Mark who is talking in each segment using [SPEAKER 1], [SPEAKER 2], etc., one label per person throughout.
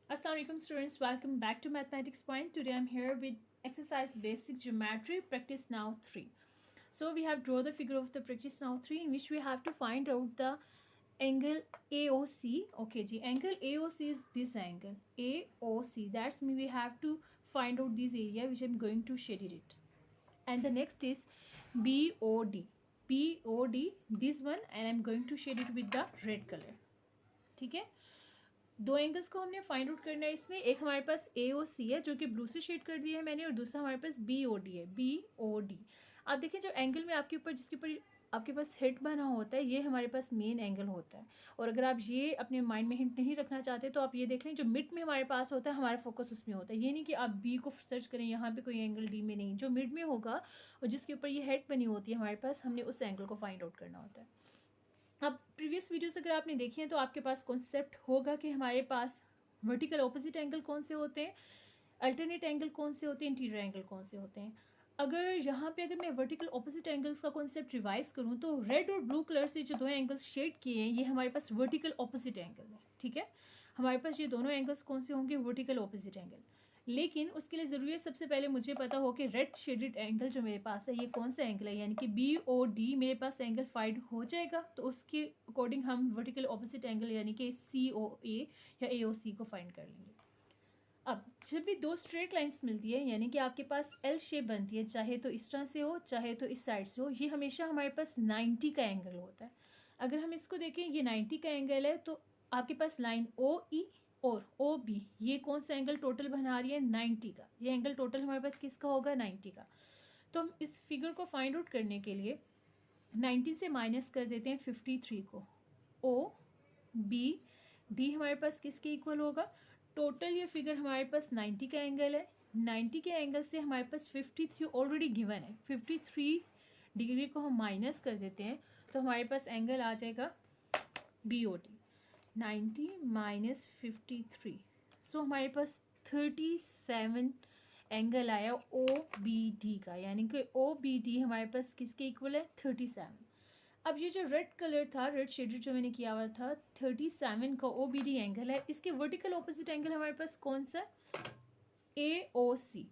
[SPEAKER 1] Assalamualaikum students, welcome back to Mathematics Point. Today I'm here with exercise basic geometry practice now 3. So we have draw the figure of the practice now 3 in which we have to find out the angle AOC. Okay ji, angle AOC is this angle AOC. That's mean we have to find out this area which I'm going to shade it. And the next is BOD. BOD, this one, and I'm going to shade it with the red color. ठीक है, दो angles को हमने find out करना है इसमें. एक हमारे पास ए ओ सी है जो कि ब्लू से शेड कर दिया है मैंने, और दूसरा हमारे पास बी ओ डी है. बी ओ डी, आप देखिए जो एंगल में आपके ऊपर जिसके ऊपर आपके पास हिट बना होता है ये हमारे पास मेन एंगल होता है. और अगर आप ये अपने माइंड में हिंट नहीं रखना चाहते तो आप ये देख लें जो मिड में हमारे पास होता है हमारा फोकस उसमें होता है. ये नहीं कि आप बी को सर्च करें यहाँ पे कोई एंगल डी में नहीं, जो मिड में होगा और जिसके ऊपर ये हेड बनी होती है हमारे पास, हमने उस एंगल को फाइंड आउट करना होता है. अब प्रीवियस वीडियोस अगर आपने देखी हैं तो आपके पास कॉन्सेप्ट होगा कि हमारे पास वर्टिकल ऑपोजिट एंगल कौन से होते हैं, अल्टरनेट एंगल कौन से होते हैं, इंटीरियर एंगल कौन से होते हैं. अगर मैं वर्टिकल ऑपोजिट एंगल्स का कॉन्सेप्ट रिवाइज करूँ तो रेड और ब्लू कलर से जो दो एंगल्स शेड किए हैं ये हमारे पास वर्टिकल ऑपोजिट एंगल है. ठीक है, हमारे पास ये दोनों एंगल्स कौन से होंगे, वर्टिकल ऑपोजिट एंगल. लेकिन उसके लिए ज़रूरी है सबसे पहले मुझे पता हो कि रेड शेडेड एंगल जो मेरे पास है ये कौन सा एंगल है, यानी कि बी ओ डी मेरे पास एंगल फाइंड हो जाएगा. तो उसके अकॉर्डिंग हम वर्टिकल ऑपोजिट एंगल यानी कि सी ओ ए या ए ओ सी को फाइंड कर लेंगे. अब जब भी दो स्ट्रेट लाइंस मिलती है यानी कि आपके पास एल शेप बनती है, चाहे तो इस तरह से हो चाहे तो इस साइड से हो, ये हमेशा हमारे पास 90 का एंगल होता है. अगर हम इसको देखें ये 90 का एंगल है तो आपके पास लाइन ओ ई और ओ बी ये कौन सा एंगल टोटल बना रही है, 90 का. ये एंगल टोटल हमारे पास किसका होगा, 90 का. तो हम इस फिगर को फाइंड आउट करने के लिए 90 से माइनस कर देते हैं 53 को. ओ बी डी हमारे पास किसके इक्वल होगा, टोटल ये फिगर हमारे पास 90 का एंगल है. 90 के एंगल से हमारे पास 53 ऑलरेडी गिवन है, 53 डिग्री को हम माइनस कर देते हैं तो हमारे पास एंगल आ जाएगा बी ओ टी. 90 माइनस 53, सो हमारे पास 37 एंगल आया ओ बी डी का, यानी कि ओ बी डी हमारे पास किसके इक्वल है, 37. अब ये जो रेड कलर था, रेड शेडेड जो मैंने किया हुआ था, 37 का ओ बी डी एंगल है. इसके वर्टिकल ऑपोजिट एंगल हमारे पास कौन सा, ए ओ सी.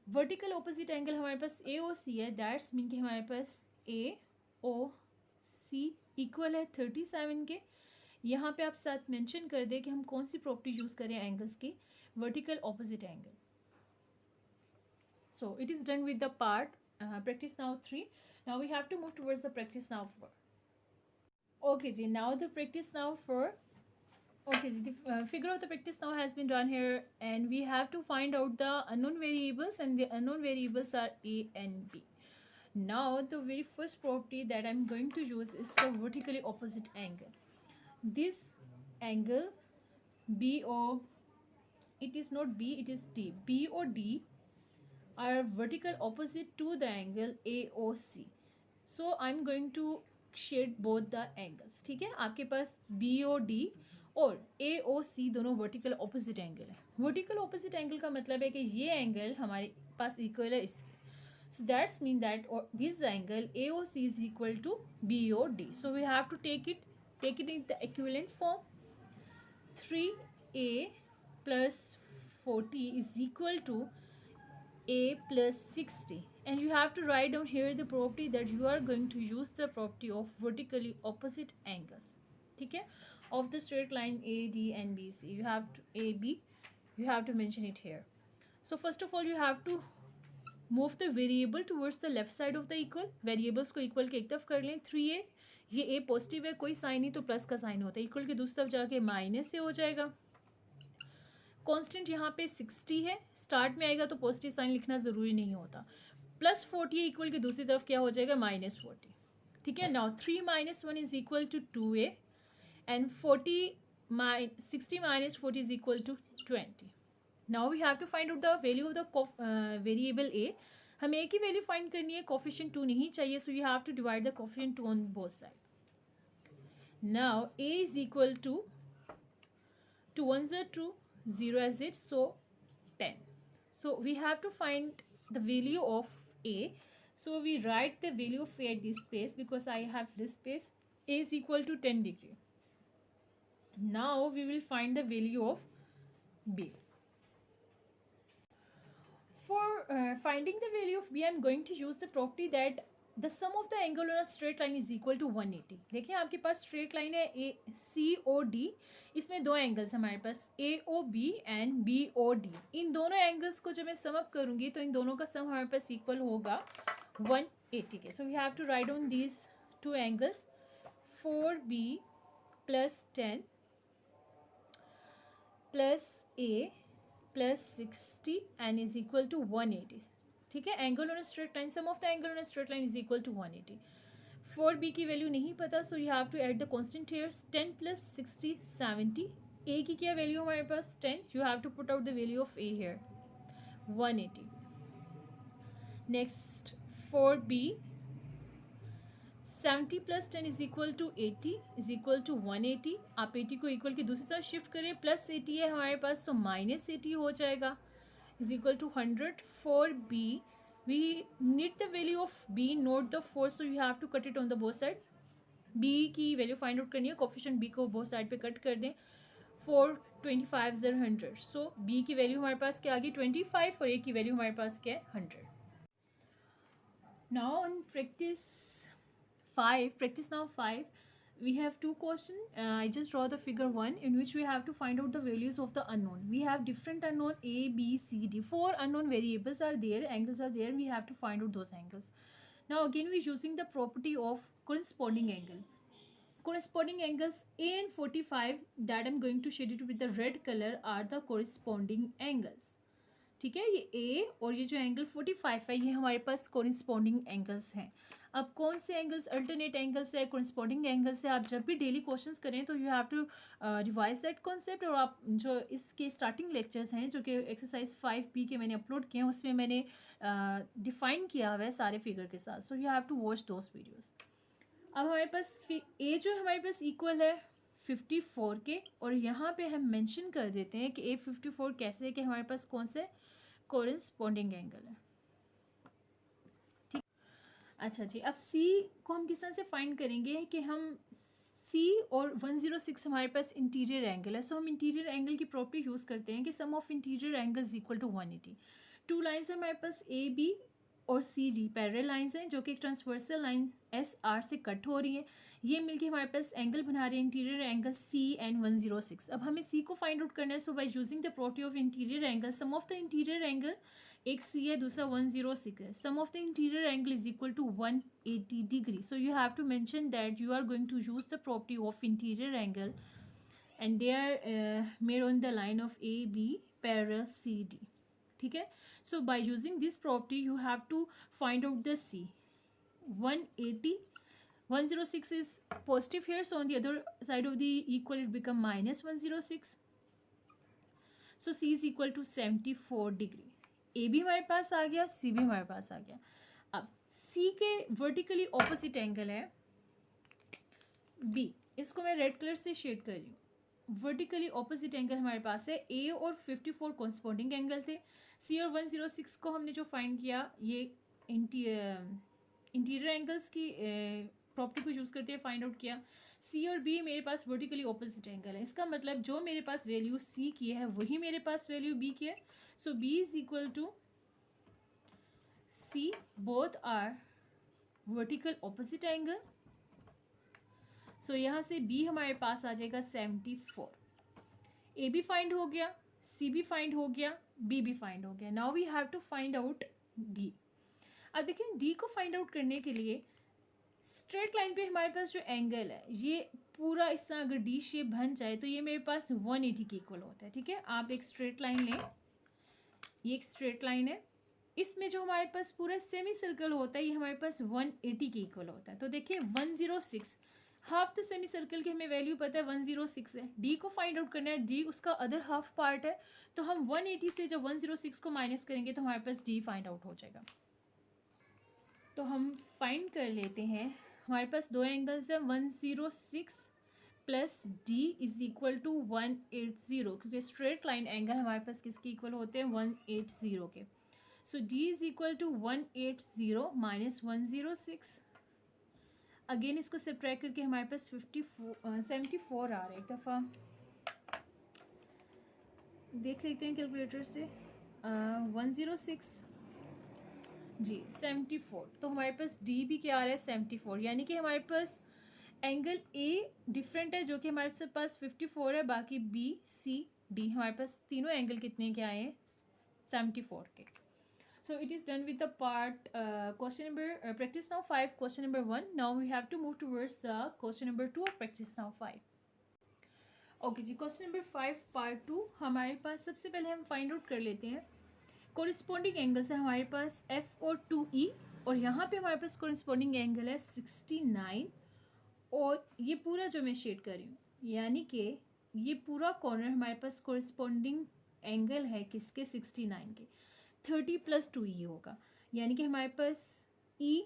[SPEAKER 1] वर्टिकल ऑपोजिट एंगल हमारे पास ए ओ सी है, दैट्स मीन कि हमारे पास ए ओ सी इक्वल है 37 के. यहाँ पे आप साथ मेंशन कर दें कि हम कौन सी प्रॉपर्टी यूज़ करें एंगल्स की, vertical opposite angle. So it is done with the part practice now 3. Now we have to move towards the practice now 4. Okay ji, now the practice now 4. Okay ji, the figure of the practice now has been done here and we have to find out the unknown variables, and the unknown variables are a and b. Now the very first property that I'm going to use is the vertically opposite angle. This angle BO, it is not B, it is D. BOD are vertical opposite to the angle AOC. So I'm going to shade both the angles. ठीक है, आपके पास BOD और AOC दोनों vertical opposite angle है. Vertical opposite angle का मतलब है कि ये एंगल हमारे पास इक्वल है इसके. So that's mean that this angle AOC is equal to BOD. So we have to take it in the equivalent form. 3A plus 40 is equal to A plus 60, and you have to write down here the property that you are going to use the property of vertically opposite angles. ठीक है, of the straight line AD and BC. You have to AB, you have to mention it here. So first of all you have to move the variable towards the left side of the equal. variables को equal के एक तरफ कर लें. 3A, ये A positive है, कोई sign नहीं तो प्लस का साइन होता है, इक्वल के दूसरी तरफ जाके माइनस से हो जाएगा. कांस्टेंट यहाँ पे 60 है, स्टार्ट में आएगा तो पॉजिटिव साइन लिखना ज़रूरी नहीं होता. प्लस 40 इक्वल की दूसरी तरफ क्या हो जाएगा, माइनस 40. ठीक है, now 3 minus 1 is equal to 2A and 60 minus 40 is equal to 20. Now we have to find out the value of the variable A. हमें एक ही वैल्यू फाइंड करनी है, कोफिशिएंट 2 नहीं चाहिए, so you have to divide the coefficient 2 on both side. Now a is equal to 2 1s are 2, 0 as it, so 10. So we have to find the value of A. So we write the value of A at this place because I have this space. A is equal to 10 degree. Now we will find the value of B. For finding the value of B, I'm going to use the property that the sum of the angle on a straight line is equal to 180. देखिए आपके पास straight line है ए सी O D, इसमें दो angles हमारे पास A O B and B O D. इन दोनों angles को जब मैं सम अप करूँगी तो इन दोनों का सम हमारे पास इक्वल होगा 180 के. So we have to write on these two angles 4b plus 10 plus a plus 60 and is equal to 180. ठीक है, angle on straight line, sum of the angle on straight line is equal to 180. 4b की value नहीं पता, so you have to add the constant here. 10 plus 60 70. a की क्या value हमारे पास 10, you have to put out the value of a here 180. Next 4b 70 plus 10 is equal to 80 is equal to 180. आप 80 को equal की दूसरी तरफ shift करें, प्लस 80 है हमारे पास तो माइनस 80 हो जाएगा is equal to 100. 4b we need the value of b, note the 4, so you have to cut it on the both side. b की वैल्यू फाइंड आउट करनी है, कोफिशिएंट b को बोथ साइड पे cut कर दें. 4 25 100. सो b की value हमारे पास क्या आ गई 25 और a की वैल्यू हमारे पास क्या है 100. Now on practice now 5, we have two questions. I just draw the figure 1 in which we have to find out the values of the unknown. We have different unknown a b c d, 4 unknown variables are there, angles are there, we have to find out those angles. Now again we are using the property of corresponding angle. Corresponding angles a and 45 that I'm going to shade it with the red color are the corresponding angles. ठीक है, ये a और ये जो angle 45 है ये हमारे पास corresponding angles हैं. अब कौन से एंगल्स अल्टरनेट एंगल्स है, कोरिस्पॉन्डिंग एंगल्स है, आप जब भी डेली क्वेश्चंस करें तो you have to revise that concept. और आप जो इसके स्टार्टिंग लेक्चर्स हैं जो कि एक्सरसाइज 5b के मैंने अपलोड किए हैं उसमें मैंने डिफाइन किया हुआ है सारे फिगर के साथ, so you have to watch those videos. अब हमारे पास ए जो हमारे पास इक्वल है 54 के, और यहाँ पे हम मेंशन कर देते हैं कि ए 54 कैसे है कि हमारे पास कौन से कोरेस्पॉन्डिंग एंगल है. ठीक, अच्छा जी. अब सी को हम किस तरह से फाइंड करेंगे कि हम सी और 106 हमारे पास इंटीरियर एंगल है, सो हम इंटीरियर एंगल की प्रॉपर्टी यूज़ करते हैं कि sum of interior angles equal to 180. Two lines है हमारे पास ए बी और सी डी पैरेलल लाइंस हैं जो कि एक ट्रांसवर्सल लाइन एस आर से कट हो रही है. ये मिलके हमारे पास एंगल बना रहे हैं इंटीरियर एंगल सी एंड 106. अब हमें सी को फाइंड आउट करना है, so by using the property of interior angle, sum of the interior angle एक सी है दूसरा 106 है, sum of the interior angle is equal to 180 degree. So you have to mention that you are going to use the property of interior angle and they are made on the line of A B parallel C D. ठीक है, so by using this property you have to find out the c. 180 106 is positive here, so on the other side of the equal it become minus 106. so c is equal to 74 degree. a भी हमारे पास आ गया, c भी हमारे पास आ गया. अब c के vertically opposite angle है b, इसको मैं रेड कलर से शेड कर रही हूँ. वर्टिकली ऑपोजिट एंगल हमारे पास है ए और 54 कॉरस्पॉन्डिंग एंगल थे. सी और 106 को हमने जो फाइंड किया ये इंटीरियर एंगल्स की प्रॉपर्टी को यूज़ करते हैं फाइंड आउट किया. सी और बी मेरे पास वर्टिकली ऑपोजिट एंगल है, इसका मतलब जो मेरे पास वैल्यू सी की है वही मेरे पास वैल्यू बी की है. So B is equal to C, both are vertical opposite angle. So यहाँ से b हमारे पास आ जाएगा 74. a भी फाइंड हो गया, c भी फाइंड हो गया, b भी फाइंड हो गया. Now we have to find out d. अब देखिए d को फाइंड आउट करने के लिए स्ट्रेट लाइन पे हमारे पास जो एंगल है ये पूरा इस तरह अगर d शेप बन जाए तो ये मेरे पास 180 के इक्वल होता है. ठीक है, आप एक स्ट्रेट लाइन लें, ये एक स्ट्रेट लाइन है, इसमें जो हमारे पास पूरा सेमी सर्कल होता है ये हमारे पास 180 के इक्वल होता है. तो देखिए 106 हाफ तो सेमी सर्कल की हमें वैल्यू पता है 106 है, डी को फाइंड आउट करना है, डी उसका अदर हाफ पार्ट है, तो हम 180 से जब 106 को माइनस करेंगे तो हमारे पास डी फाइंड आउट हो जाएगा. तो हम फाइंड कर लेते हैं, हमारे पास दो एंगल्स हैं 106 plus D is equal to 180, क्योंकि स्ट्रेट लाइन एंगल हमारे पास किसके इक्वल होते हैं 180 के. So D is equal to 180 minus 106. Again इसको सब्ट्रैक्ट करके हमारे पास 74 आ रहा है. एक दफ़ा देख लेते हैं कैलकुलेटर से। 106 जी 74, तो हमारे पास डी भी क्या आ रहा है 74, यानी कि हमारे पास एंगल ए डिफरेंट है जो कि हमारे पास 54 है, बाकी बी सी डी हमारे पास तीनों एंगल कितने के आए हैं 74 के। So it is done with the part question number practice now 5 question number 1. Now we have to move towards question number 2 of practice now 5. Okay जी, क्वेश्चन नंबर 5 पार्ट 2 हमारे पास सबसे पहले हम फाइंड आउट कर लेते हैं कोरिस्पोंडिंग एंगल से हमारे पास एफ और 2E, और यहाँ पे हमारे पास कोरिस्पोंडिंग एंगल है 69, और ये पूरा जो मैं शेड कर रही हूँ यानी कि ये पूरा कॉर्नर हमारे पास कोरिस्पोंडिंग एंगल है किसके 69 के। 30 + 2E होगा, यानी कि हमारे पास E,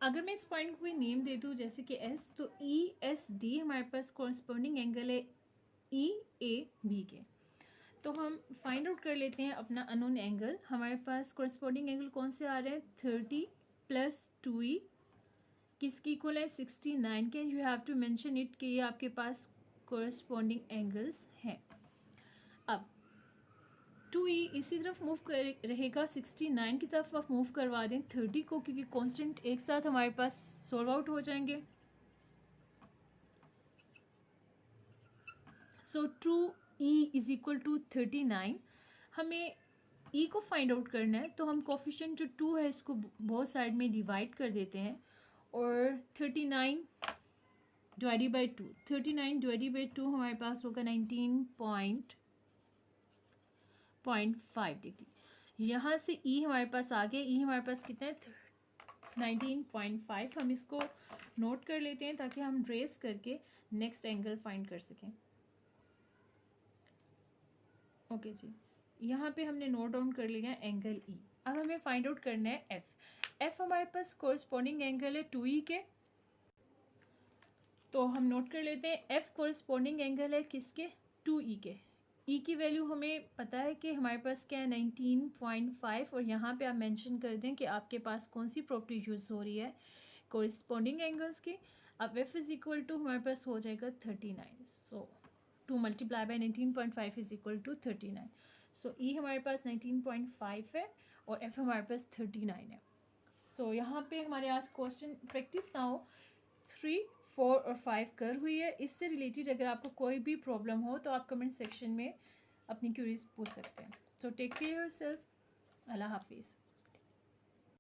[SPEAKER 1] अगर मैं इस पॉइंट को कोई नेम दे दूँ जैसे कि S, तो ESD हमारे पास कॉरस्पॉन्डिंग एंगल है EAB के। तो हम फाइंड आउट कर लेते हैं अपना अननोन एंगल। हमारे पास कॉरस्पॉन्डिंग एंगल कौन से आ रहे हैं 30 + 2E किसकी इक्वल है 69 के। You have to mention it कि ये आपके पास कॉरस्पॉन्डिंग एंगल्स हैं। अब 2E इसी तरफ मूव कर रहेगा 69 की तरफ आप मूव करवा दें 30 को, क्योंकि कांस्टेंट एक साथ हमारे पास सॉल्व आउट हो जाएंगे। सो 2E = 39। हमें E को फाइंड आउट करना है, तो हम कोफिशिएंट जो 2 है इसको बहुत साइड में डिवाइड कर देते हैं, और 39 डिवाइडेड बाई 2, 39 डिवाइडेड बाई 2 हमारे पास होगा 19.5 डिग्री। यहाँ से E हमारे पास आ गया, E हमारे पास कितना है 19.5। हम इसको नोट कर लेते हैं ताकि हम ट्रेस करके नेक्स्ट एंगल फाइंड कर सकें। ओके जी, यहाँ पे हमने नोट डाउन कर लिया एंगल E। अब हमें फाइंड आउट करना है F। F हमारे पास कोरिस्पोंडिंग एंगल है 2E के, तो हम नोट कर लेते हैं F कोरिस्पोंडिंग एंगल है किसके 2E के। E की वैल्यू हमें पता है कि हमारे पास क्या है 19.5, और यहाँ पे आप मेंशन कर दें कि आपके पास कौन सी प्रॉपर्टी यूज़ हो रही है कोरिस्पोंडिंग एंगल्स की। अब F = हमारे पास हो जाएगा 39, सो 2 × 19.5 = 39। सो E हमारे पास 19.5 है और F हमारे पास 39 है। सो यहाँ पे हमारे आज क्वेश्चन प्रैक्टिस नाउ 3, 4 और 5 कर हुई है। इससे रिलेटेड अगर आपको कोई भी प्रॉब्लम हो तो आप कमेंट सेक्शन में अपनी क्यूरीज पूछ सकते हैं। सो टेक केयर योरसेल्फ, अल्लाह हाफिज़।